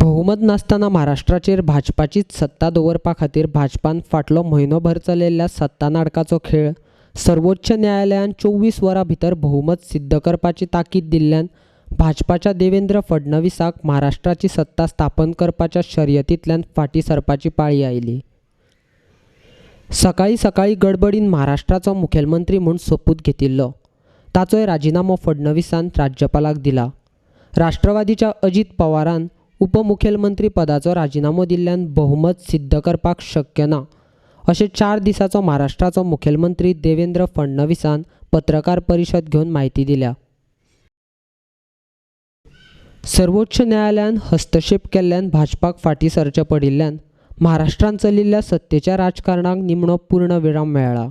बहुमत नसताना महाराष्ट्राचेर भाजपाचीच सत्ता दवरपा खातीर भाजपान फाटलो म्हयनोभर चलयल्ल्या सत्ता नाडकाचो खेळ सर्वोच्च न्यायालयान 24 वरां भितर बहुमत सिद्ध करपाची ताकीद दिल्ल्यान भाजपाच्या देवेंद्र फडणवीसाक महाराष्ट्राची सत्ता स्थापन करपाच्या शर्यतींतल्यान फाटीं सरपाची पाळी आयली। सकाळी सकाळी गडबडीन महाराष्ट्राचो मुखेलमंत्री म्हूण सोपूत घेतिल्लो ताचोय राजिनामो फडणवीसान राज्यपालाक दिला। राष्ट्रवादीच्या अजित पवारान उपमुखेलमंत्री पदाचो राजिनामो दिल्ल्यान बहुमत सिद्ध करपाक शक्य ना अशें 4 दिसाचो महाराष्ट्राचो मुखेलमंत्री देवेंद्र फडणवीसान पत्रकार परिशद घेवन म्हायती दिल्या। सर्वोच्च न्यायालयान हस्तक्षेप केल्ल्यान भाजपाक फाटीं सरचें पडिल्ल्यान महाराष्ट्रांत चलिल्ल्या सत्तेच्या राजकारणाक निमणो पूर्ण विराम मेळ्ळा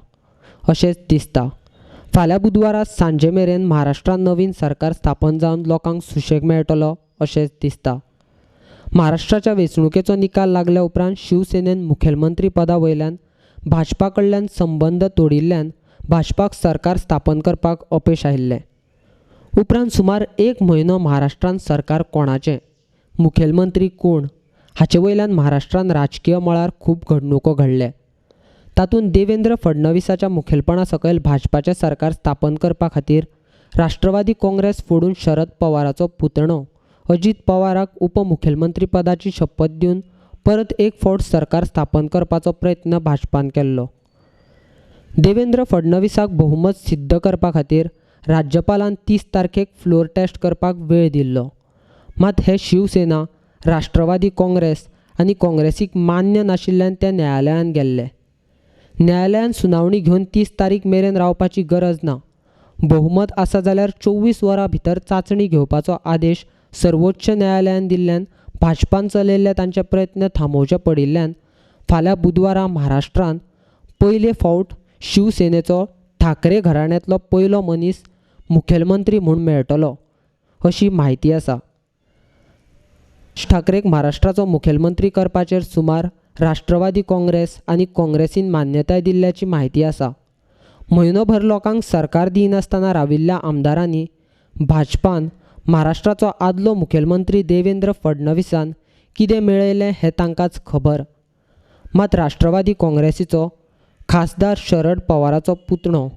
अशेंच दिसता। फाल्यां बुधवारा सांजे मेरेन महाराष्ट्रांत नवीन सरकार स्थापन जावन लोकांक सुशेग मेळटलो अशेंच दिसता। महाराष्ट्राच्या वेंचणुकेचो निकाल लागल्या उपरांत शिवसेनेन मुखेलमंत्री पदा वयल्यान भाजपा कडल्यान संबंद तोडिल्ल्यान भाजपाक सरकार स्थापन करपाक अपेस आयिल्लें। उपरांत सुमार 1 म्हयनो महाराष्ट्रांत सरकार कोणाचें, मुखेलमंत्री कोण हाचे वयल्यान महाराष्ट्रांत राजकीय मळार खूब घडणुको घडले। तातूंत देवेंद्र फडणवीसाच्या मुखेलपणा सकयल भाजपाचें सरकार स्थापन करपा खातीर राष्ट्रवादी काँग्रेस फोडून शरद पवाराचो पुतणो अजित पवाराक उपमुखेलमंत्री पदाची शपथ दिवन परत एक फावट सरकार स्थापन करपाचो प्रयत्न भाजपान केल्लो। देवेंद्र फडणवीसाक बहुमत सिद्ध करपा खातीर राज्यपालान 30 तारखेक फ्लोर टेस्ट करपाक वेळ दिल्लो, मात हे शिवसेना, राष्ट्रवादी काँग्रेस आनी काँग्रेसीक मान्य नाशिल्ल्यान ते न्यायालयान गेल्ले। न्यायालयान सुनावणी घेवन 30 तारीख मेरेन रावपाची गरज ना, बहुमत आसा जाल्यार 24 वरां भितर चांचणी घेवपाचो आदेश सर्वोच्च न्यायालयान दिल्ल्यान भाजपान चलयल्ले तांचे प्रयत्न थांबोवचे पडिल्ल्यान फाल्यां बुधवारा महाराष्ट्रांत पयले फावट शिवसेनेचो ठाकरे घराण्यांतलो पयलो मनीस मुखेलमंत्री म्हूण मेळटलो अशी म्हायती आसा। ठाकरेक महाराष्ट्राचो मुखेलमंत्री करपाचेर सुमार राष्ट्रवादी काँग्रेस आनी काँग्रेसीन मान्यताय दिल्ल्याची म्हायती आसा। म्हयनोभर लोकांक सरकार दिनासतना राविल्ल्या आमदारांनी भाजपान महाराष्ट्राचो आदलो मुखेलमंत्री देवेंद्र फडणवीसान कितें मेळयलें हें तांकांच खबर, मात राष्ट्रवादी काँग्रेसीचो खासदार शरद पवाराचो पुतणो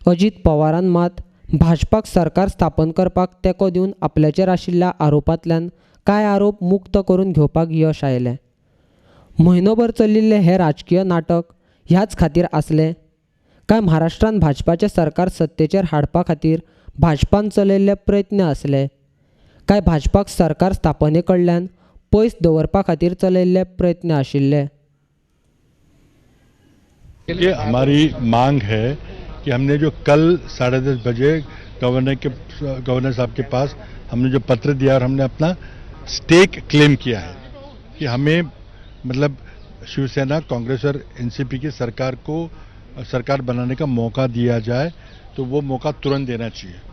अजित पवारान मात भाजपाक सरकार स्थापन करपाक तेंको दिवन आपल्याचेर आशिल्ल्या आरोपांतल्यान कांय आरोप मुक्त करून घेवपाक यश आयलें। म्हयनोभर चलिल्लें हें राजकीय नाटक ह्याच खातीर आसलें काय महाराष्ट्रांत भाजपाचें सरकार सत्तेचेर हाडपा खातीर भाजपान चलयल्ले प्रयत्न आसले, काय भाजपाक सरकार स्थापने कडल्यान पयस दवरपा खातीर चलयल्ले प्रयत्न आशिल्ले। ये हमारी मांग है कि हमने जो कल 10:30 बजे गवर्नर साहब के पास हमने जो पत्र दिया और हमने अपना स्टेक क्लेम किया है कि हमें मतलब शिवसेना, कांग्रेस और एनसीपी की सरकार को सरकार बनाने का मौका दिया जाए, तो वो मौका तुरंत देना चाहिए।